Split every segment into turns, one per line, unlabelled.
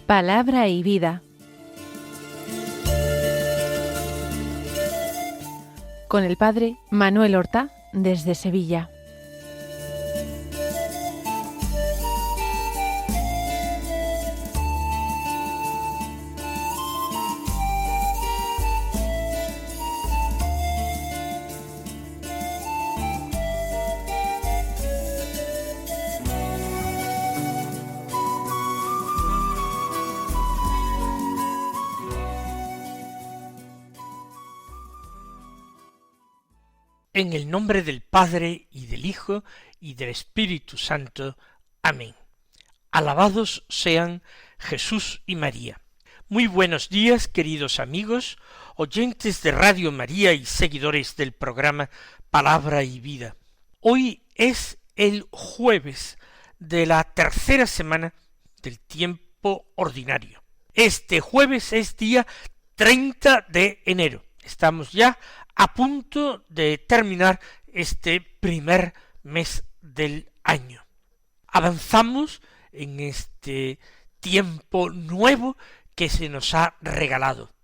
Palabra y vida. Con el padre Manuel Horta, desde Sevilla.
En el nombre del Padre, y del Hijo, y del Espíritu Santo. Amén. Alabados sean Jesús y María. Muy buenos días, queridos amigos, oyentes de Radio María y seguidores del programa Palabra y Vida. Hoy es el jueves de la tercera semana del tiempo ordinario. Este jueves es día 30 de enero. Estamos ya a punto de terminar este primer mes del año. Avanzamos en este tiempo nuevo que se nos ha regalado.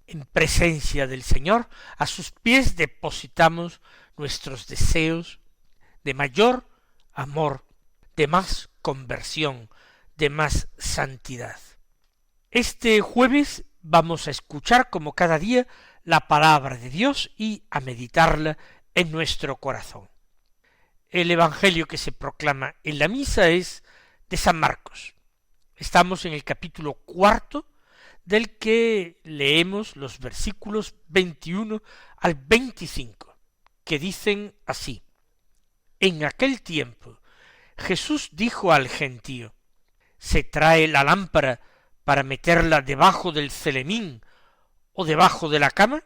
En presencia del Señor, a sus pies depositamos nuestros deseos de mayor amor, de más conversión, de más santidad. Este jueves vamos a escuchar, como cada día, la palabra de Dios y a meditarla en nuestro corazón. El evangelio que se proclama en la misa es de San Marcos. Estamos en el capítulo 4, del que leemos los versículos 21 al 25, que dicen así: En aquel tiempo Jesús dijo al gentío: ¿se trae la lámpara para meterla debajo del celemín o debajo de la cama?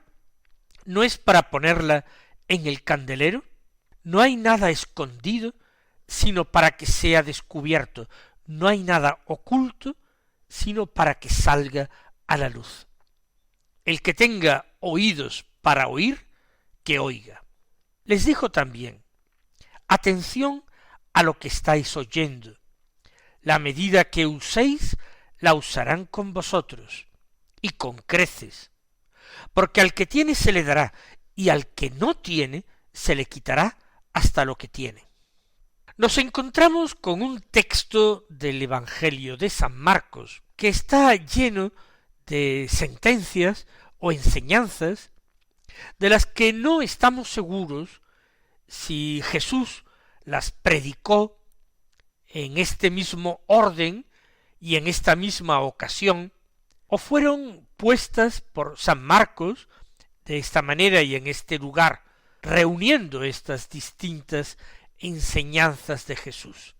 ¿No es para ponerla en el candelero? No hay nada escondido, sino para que sea descubierto. No hay nada oculto, sino para que salga a la luz. El que tenga oídos para oír, que oiga. Les dijo también: atención a lo que estáis oyendo. La medida que uséis, la usarán con vosotros, y con creces. Porque al que tiene se le dará, y al que no tiene se le quitará hasta lo que tiene. Nos encontramos con un texto del Evangelio de San Marcos que está lleno de sentencias o enseñanzas de las que no estamos seguros si Jesús las predicó en este mismo orden y en esta misma ocasión, o fueron puestas por San Marcos de esta manera y en este lugar, reuniendo estas distintas enseñanzas de Jesús.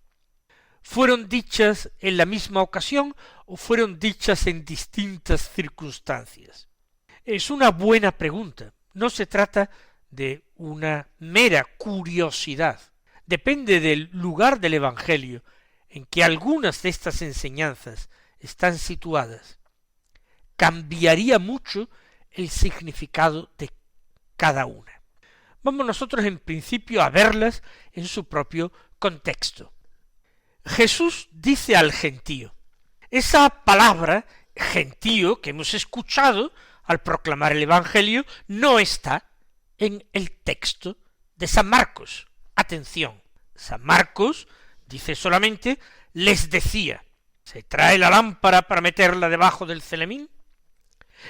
¿Fueron dichas en la misma ocasión o fueron dichas en distintas circunstancias? Es una buena pregunta. No se trata de una mera curiosidad. Depende del lugar del Evangelio en que algunas de estas enseñanzas están situadas. Cambiaría mucho el significado de cada una. Vamos nosotros en principio a verlas en su propio contexto. Jesús dice al gentío. Esa palabra gentío que hemos escuchado al proclamar el Evangelio no está en el texto de San Marcos. Atención, San Marcos dice solamente: les decía, ¿se trae la lámpara para meterla debajo del celemín?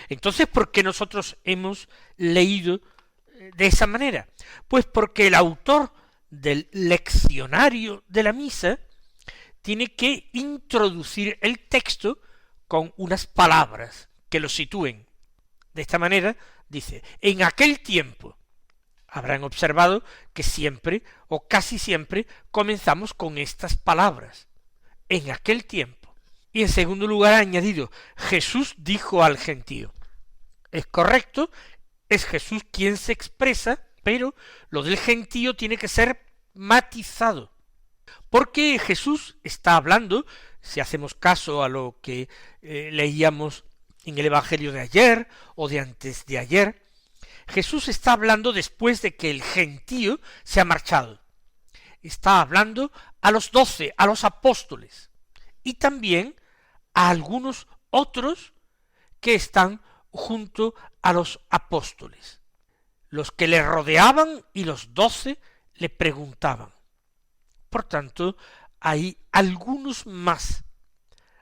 Entonces, ¿por qué nosotros hemos leído de esa manera? Pues porque el autor del leccionario de la misa tiene que introducir el texto con unas palabras que lo sitúen. De esta manera dice: en aquel tiempo. Habrán observado que siempre o casi siempre comenzamos con estas palabras: en aquel tiempo. Y en segundo lugar ha añadido: Jesús dijo al gentío. Es correcto, es Jesús quien se expresa, pero lo del gentío tiene que ser matizado. Porque Jesús está hablando, si hacemos caso a lo que leíamos en el Evangelio de ayer o de antes de ayer, Jesús está hablando después de que el gentío se ha marchado. Está hablando a los 12, a los apóstoles, y también a algunos otros que están junto a los apóstoles, los que le rodeaban y los 12 le preguntaban. Por tanto, hay algunos más,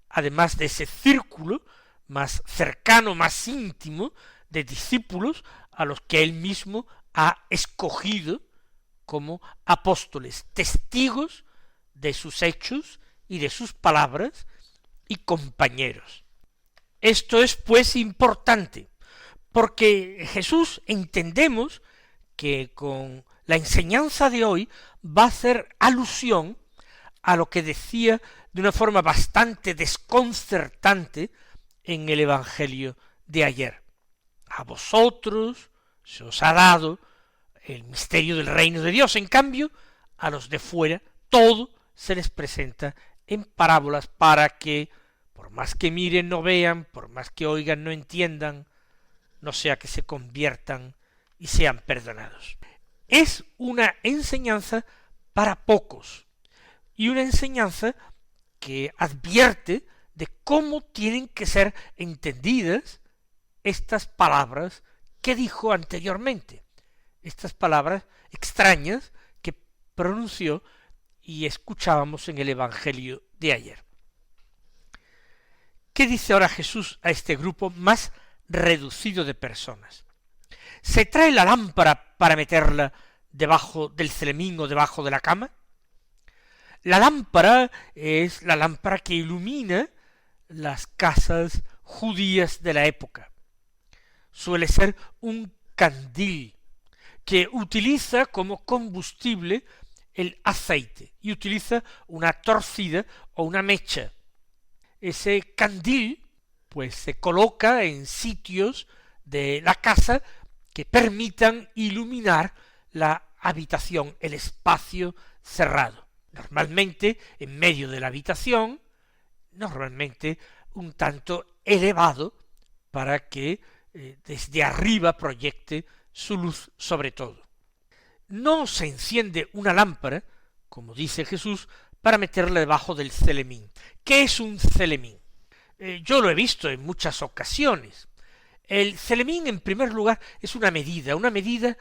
además de ese círculo más cercano, más íntimo de discípulos a los que él mismo ha escogido como apóstoles, testigos de sus hechos y de sus palabras y compañeros. Esto es pues importante, porque Jesús entendemos que con la enseñanza de hoy va a hacer alusión a lo que decía de una forma bastante desconcertante en el Evangelio de ayer. A vosotros se os ha dado el misterio del reino de Dios, en cambio, a los de fuera todo se les presenta en parábolas para que, por más que miren no vean, por más que oigan no entiendan, no sea que se conviertan y sean perdonados. Es una enseñanza para pocos, y una enseñanza que advierte de cómo tienen que ser entendidas estas palabras que dijo anteriormente, estas palabras extrañas que pronunció y escuchábamos en el Evangelio de ayer. ¿Qué dice ahora Jesús a este grupo más reducido de personas? ¿Se trae la lámpara para meterla debajo del celemín o debajo de la cama? La lámpara es la lámpara que ilumina las casas judías de la época. Suele ser un candil que utiliza como combustible el aceite y utiliza una torcida o una mecha. Ese candil pues se coloca en sitios de la casa que permitan iluminar la habitación, el espacio cerrado. Normalmente en medio de la habitación, normalmente un tanto elevado para que desde arriba proyecte su luz sobre todo. No se enciende una lámpara, como dice Jesús, para meterla debajo del celemín. ¿Qué es un celemín? Yo lo he visto en muchas ocasiones. El celemín, en primer lugar, es una medida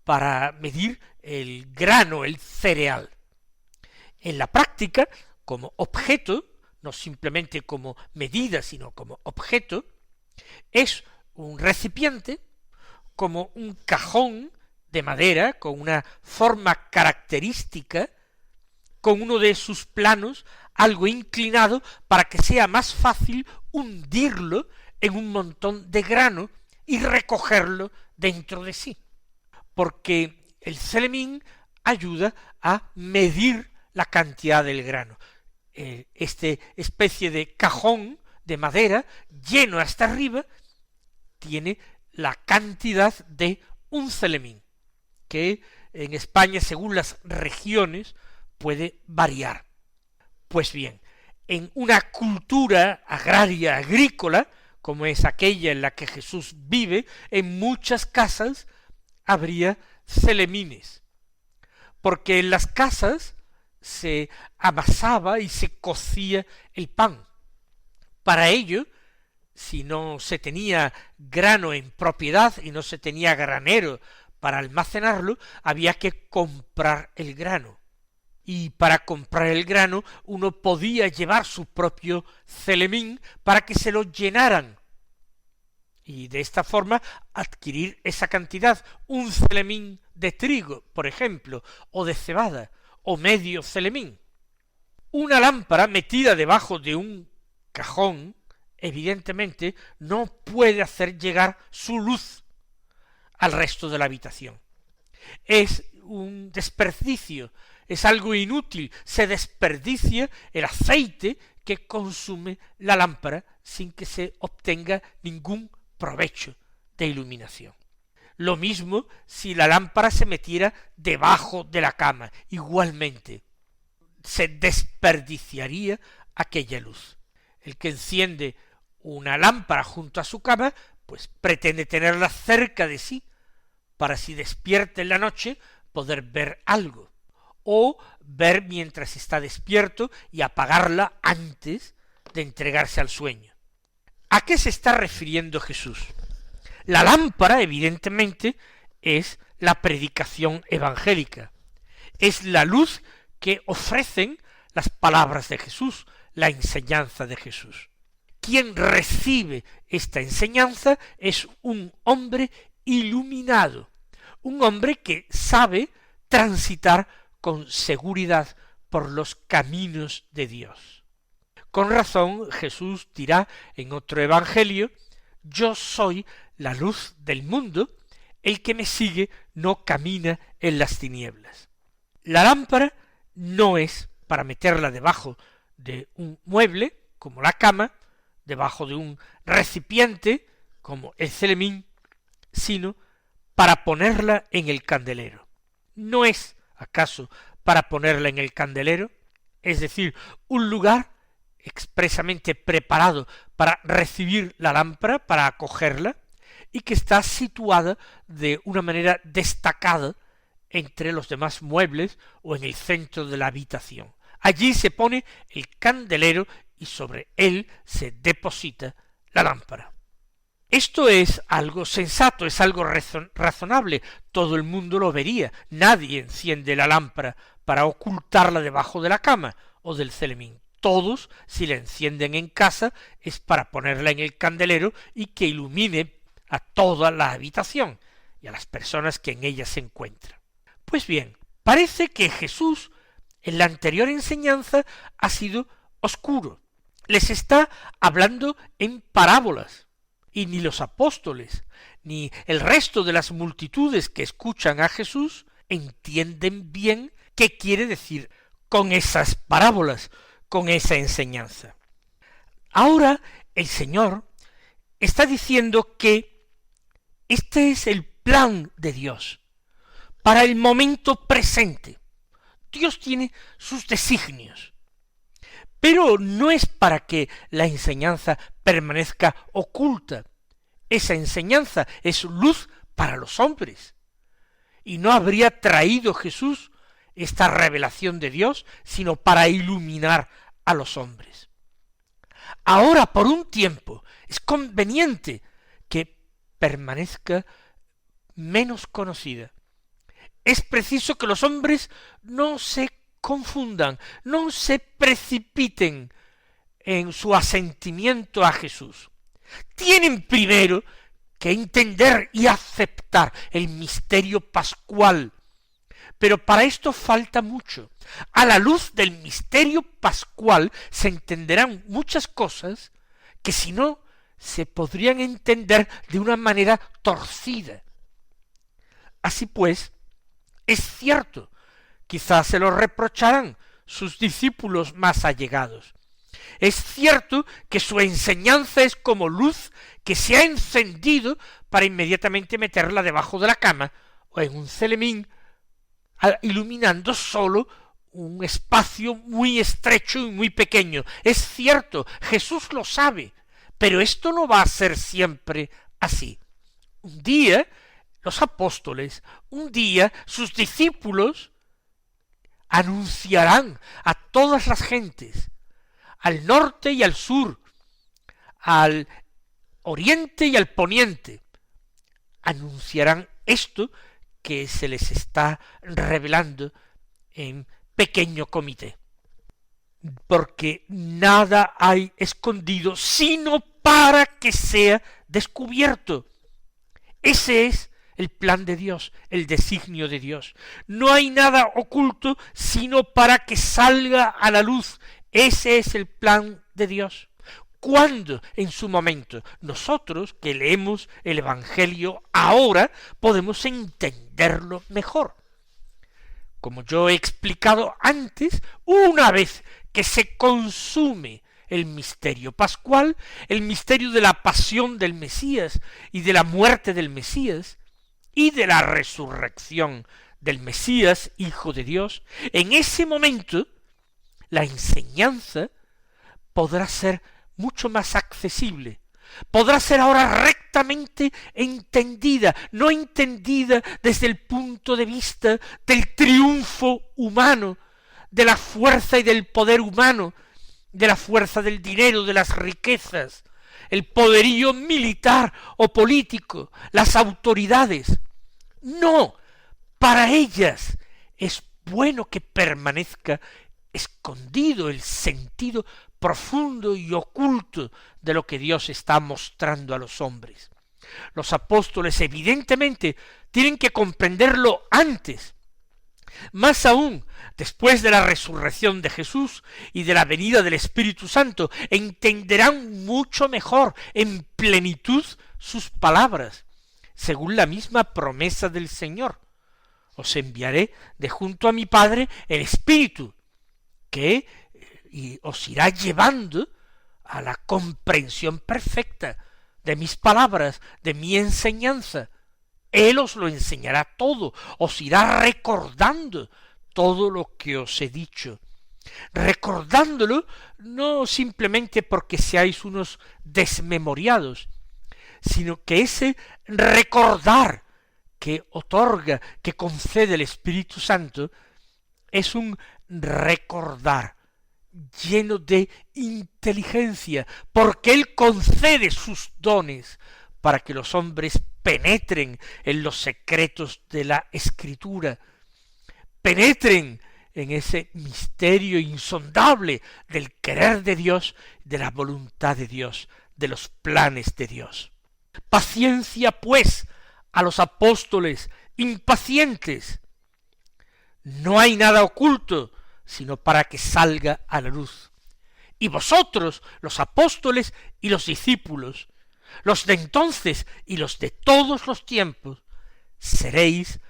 para medir el grano, el cereal. En la práctica, como objeto, no simplemente como medida, sino como objeto, es un recipiente como un cajón de madera con una forma característica, con uno de sus planos algo inclinado para que sea más fácil hundirlo en un montón de grano y recogerlo dentro de sí. Porque el celemín ayuda a medir la cantidad del grano. Este especie de cajón de madera lleno hasta arriba tiene la cantidad de un celemín, que en España, según las regiones, puede variar. Pues bien, en una cultura agraria, agrícola, como es aquella en la que Jesús vive, en muchas casas habría celemines, porque en las casas se amasaba y se cocía el pan. Para ello, si no se tenía grano en propiedad y no se tenía granero para almacenarlo, había que comprar el grano. Y para comprar el grano uno podía llevar su propio celemín para que se lo llenaran. Y de esta forma adquirir esa cantidad, un celemín de trigo, por ejemplo, o de cebada, o medio celemín. Una lámpara metida debajo de un cajón, evidentemente, no puede hacer llegar su luz al resto de la habitación. Es un desperdicio, es algo inútil, se desperdicia el aceite que consume la lámpara sin que se obtenga ningún provecho de iluminación. Lo mismo si la lámpara se metiera debajo de la cama, igualmente se desperdiciaría aquella luz. El que enciende una lámpara junto a su cama, pues pretende tenerla cerca de sí, para si despierta en la noche poder ver algo, o ver mientras está despierto y apagarla antes de entregarse al sueño. ¿A qué se está refiriendo Jesús? La lámpara, evidentemente, es la predicación evangélica, es la luz que ofrecen las palabras de Jesús, la enseñanza de Jesús. Quien recibe esta enseñanza es un hombre iluminado, un hombre que sabe transitar con seguridad por los caminos de Dios. Con razón Jesús dirá en otro evangelio: yo soy la luz del mundo, el que me sigue no camina en las tinieblas. La lámpara no es para meterla debajo de un mueble, como la cama, debajo de un recipiente, como el celemín, sino para ponerla en el candelero. ¿No es, acaso, para ponerla en el candelero? Es decir, un lugar expresamente preparado para recibir la lámpara, para acogerla, y que está situada de una manera destacada entre los demás muebles o en el centro de la habitación. Allí se pone el candelero y sobre él se deposita la lámpara. Esto es algo sensato, es algo razonable, todo el mundo lo vería. Nadie enciende la lámpara para ocultarla debajo de la cama o del celemín. Todos, si la encienden en casa, es para ponerla en el candelero y que ilumine a toda la habitación y a las personas que en ella se encuentran. Pues bien, parece que Jesús en la anterior enseñanza ha sido oscuro. Les está hablando en parábolas, y ni los apóstoles, ni el resto de las multitudes que escuchan a Jesús entienden bien qué quiere decir con esas parábolas, con esa enseñanza. Ahora el Señor está diciendo que este es el plan de Dios para el momento presente. Dios tiene sus designios, pero no es para que la enseñanza permanezca oculta. Esa enseñanza es luz para los hombres, y no habría traído Jesús esta revelación de Dios sino para iluminar a los hombres. Ahora, por un tiempo, es conveniente que permanezca menos conocida. Es preciso que los hombres no se confundan, no se precipiten en su asentimiento a Jesús. Tienen primero que entender y aceptar el misterio pascual, pero para esto falta mucho. A la luz del misterio pascual se entenderán muchas cosas que si no se podrían entender de una manera torcida. Así pues, es cierto, quizás se lo reprocharán sus discípulos más allegados. Es cierto que su enseñanza es como luz que se ha encendido para inmediatamente meterla debajo de la cama o en un celemín, iluminando solo un espacio muy estrecho y muy pequeño. Es cierto, Jesús lo sabe, pero esto no va a ser siempre así. Un día los apóstoles, un día sus discípulos anunciarán a todas las gentes, al norte y al sur, al oriente y al poniente, anunciarán esto que se les está revelando en pequeño comité. Porque nada hay escondido sino para que sea descubierto. Ese es el plan de Dios, el designio de Dios. No hay nada oculto sino para que salga a la luz. Ese es el plan de Dios. ¿Cuándo? En su momento. Nosotros que leemos el Evangelio ahora podemos entenderlo mejor. Como yo he explicado antes, una vez que se consume el misterio pascual, el misterio de la pasión del Mesías y de la muerte del Mesías y de la resurrección del Mesías, Hijo de Dios, en ese momento la enseñanza podrá ser mucho más accesible, podrá ser ahora rectamente entendida, no entendida desde el punto de vista del triunfo humano, de la fuerza y del poder humano, de la fuerza del dinero, de las riquezas, el poderío militar o político, las autoridades. No, para ellas es bueno que permanezca escondido el sentido profundo y oculto de lo que Dios está mostrando a los hombres. Los apóstoles evidentemente tienen que comprenderlo antes. Más aún, después de la resurrección de Jesús y de la venida del Espíritu Santo, entenderán mucho mejor, en plenitud, sus palabras, según la misma promesa del Señor. Os enviaré de junto a mi Padre el Espíritu, que os irá llevando a la comprensión perfecta de mis palabras, de mi enseñanza. Él os lo enseñará todo, os irá recordando todo lo que os he dicho. Recordándolo no simplemente porque seáis unos desmemoriados, sino que ese recordar que otorga, que concede el Espíritu Santo, es un recordar lleno de inteligencia, porque Él concede sus dones para que los hombres penetren en los secretos de la Escritura, penetren en ese misterio insondable del querer de Dios, de la voluntad de Dios, de los planes de Dios. Paciencia, pues, a los apóstoles impacientes. No hay nada oculto, sino para que salga a la luz. Y vosotros, los apóstoles y los discípulos, los de entonces y los de todos los tiempos, seréis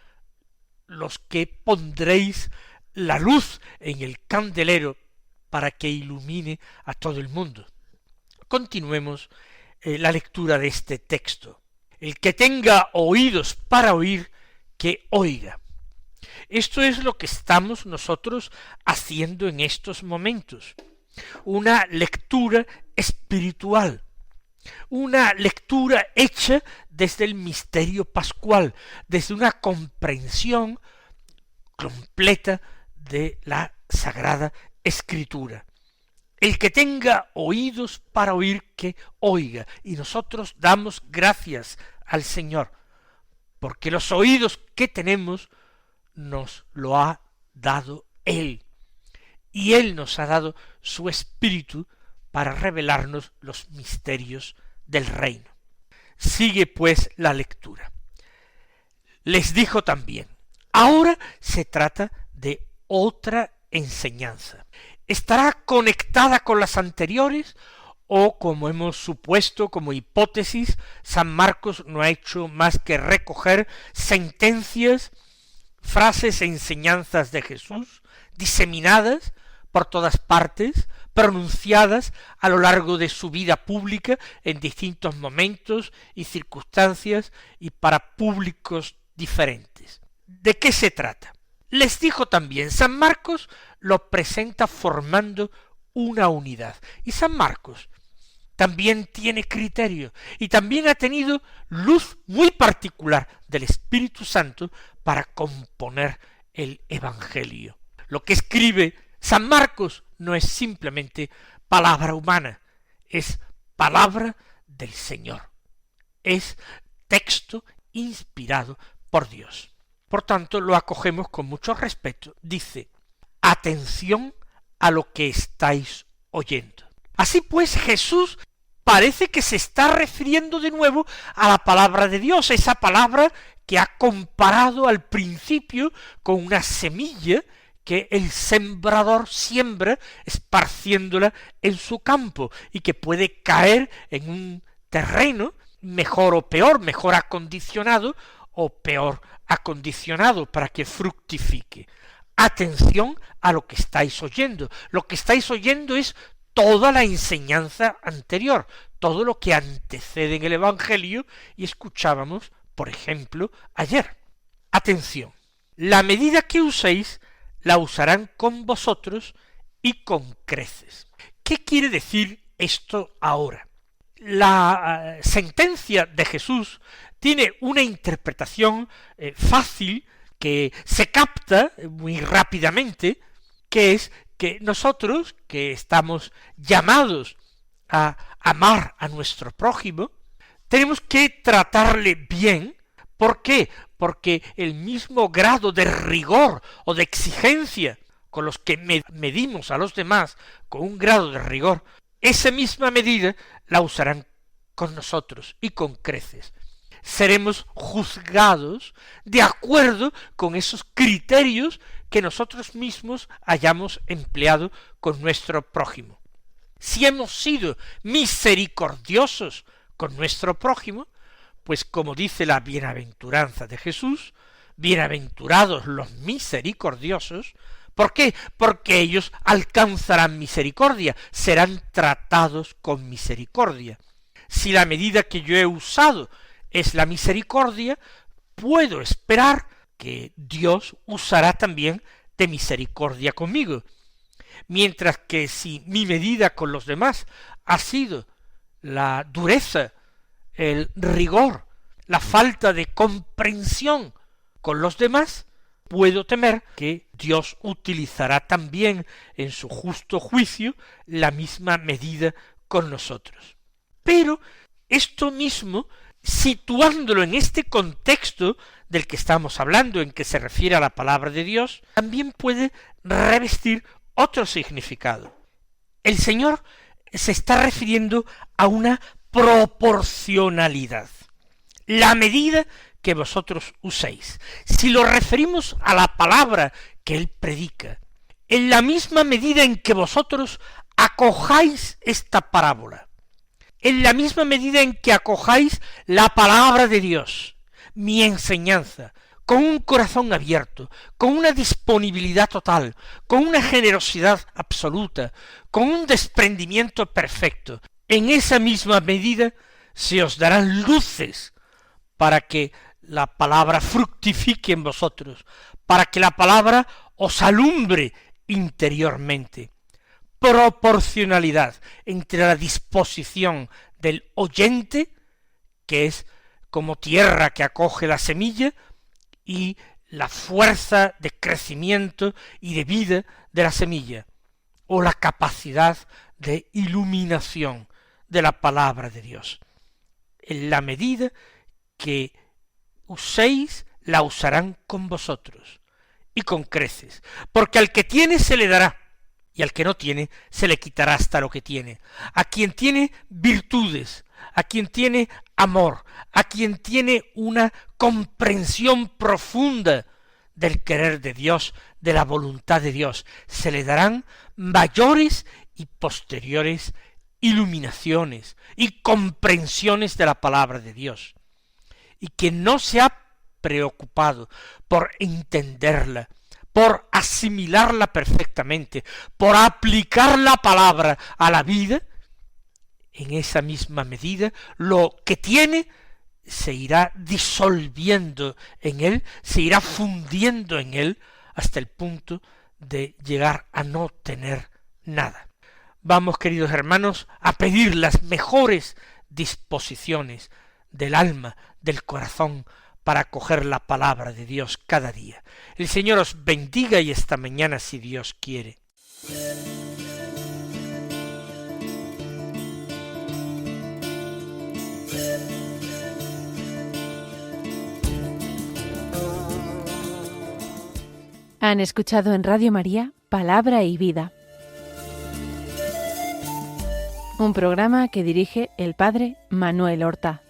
los que pondréis la luz en el candelero para que ilumine a todo el mundo. Continuemos la lectura de este texto. El que tenga oídos para oír, que oiga. Esto es lo que estamos nosotros haciendo en estos momentos. Una lectura espiritual. Una lectura hecha desde el misterio pascual, desde una comprensión completa de la Sagrada Escritura. El que tenga oídos para oír, que oiga. Y nosotros damos gracias al Señor, porque los oídos que tenemos nos lo ha dado Él. Y Él nos ha dado su Espíritu para revelarnos los misterios del reino. Sigue pues la lectura. Les dijo también, ahora se trata de otra enseñanza. ¿Estará conectada con las anteriores? O, como hemos supuesto como hipótesis, San Marcos no ha hecho más que recoger sentencias, frases e enseñanzas de Jesús, diseminadas por todas partes, pronunciadas a lo largo de su vida pública en distintos momentos y circunstancias y para públicos diferentes. ¿De qué se trata? Les dijo también, San Marcos lo presenta formando una unidad. Y San Marcos también tiene criterio y también ha tenido luz muy particular del Espíritu Santo para componer el Evangelio. Lo que escribe San Marcos no es simplemente palabra humana, es palabra del Señor, es texto inspirado por Dios. Por tanto, lo acogemos con mucho respeto. Dice, atención a lo que estáis oyendo. Así pues, Jesús parece que se está refiriendo de nuevo a la palabra de Dios, esa palabra que ha comparado al principio con una semilla que el sembrador siembra esparciéndola en su campo y que puede caer en un terreno mejor o peor, mejor acondicionado o peor acondicionado para que fructifique. Atención a lo que estáis oyendo. Lo que estáis oyendo es toda la enseñanza anterior, todo lo que antecede en el Evangelio y escuchábamos, por ejemplo, ayer. Atención, la medida que uséis la usarán con vosotros y con creces. ¿Qué quiere decir esto ahora? La sentencia de Jesús tiene una interpretación fácil que se capta muy rápidamente, que es que nosotros, que estamos llamados a amar a nuestro prójimo, tenemos que tratarle bien. ¿Por qué? Porque el mismo grado de rigor o de exigencia con los que medimos a los demás con un grado de rigor, esa misma medida la usarán con nosotros y con creces. Seremos juzgados de acuerdo con esos criterios que nosotros mismos hayamos empleado con nuestro prójimo. Si hemos sido misericordiosos con nuestro prójimo, pues como dice la bienaventuranza de Jesús, bienaventurados los misericordiosos. ¿Por qué? Porque ellos alcanzarán misericordia, serán tratados con misericordia. Si la medida que yo he usado es la misericordia, puedo esperar que Dios usará también de misericordia conmigo. Mientras que si mi medida con los demás ha sido la dureza, el rigor, la falta de comprensión con los demás, puedo temer que Dios utilizará también en su justo juicio la misma medida con nosotros. Pero esto mismo, situándolo en este contexto del que estamos hablando, en que se refiere a la palabra de Dios, también puede revestir otro significado. El Señor se está refiriendo a una proporcionalidad. La medida que vosotros uséis. Si lo referimos a la palabra que Él predica, en la misma medida en que vosotros acojáis esta parábola, en la misma medida en que acojáis la palabra de Dios, mi enseñanza, con un corazón abierto, con una disponibilidad total, con una generosidad absoluta, con un desprendimiento perfecto, en esa misma medida se os darán luces para que la palabra fructifique en vosotros, para que la palabra os alumbre interiormente. Proporcionalidad entre la disposición del oyente, que es como tierra que acoge la semilla, y la fuerza de crecimiento y de vida de la semilla, o la capacidad de iluminación de la palabra de Dios. En la medida que uséis, la usarán con vosotros, y con creces, porque al que tiene se le dará, y al que no tiene se le quitará hasta lo que tiene. A quien tiene virtudes, a quien tiene amor, a quien tiene una comprensión profunda del querer de Dios, de la voluntad de Dios, se le darán mayores y posteriores iluminaciones y comprensiones de la palabra de Dios. Y quien no se ha preocupado por entenderla, por asimilarla perfectamente, por aplicar la palabra a la vida, en esa misma medida lo que tiene se irá disolviendo en él, se irá fundiendo en él, hasta el punto de llegar a no tener nada. Vamos, queridos hermanos, a pedir las mejores disposiciones del alma, del corazón, para acoger la palabra de Dios cada día. El Señor os bendiga y esta mañana, si Dios quiere.
Han escuchado en Radio María Palabra y Vida, un programa que dirige el Padre Manuel Horta.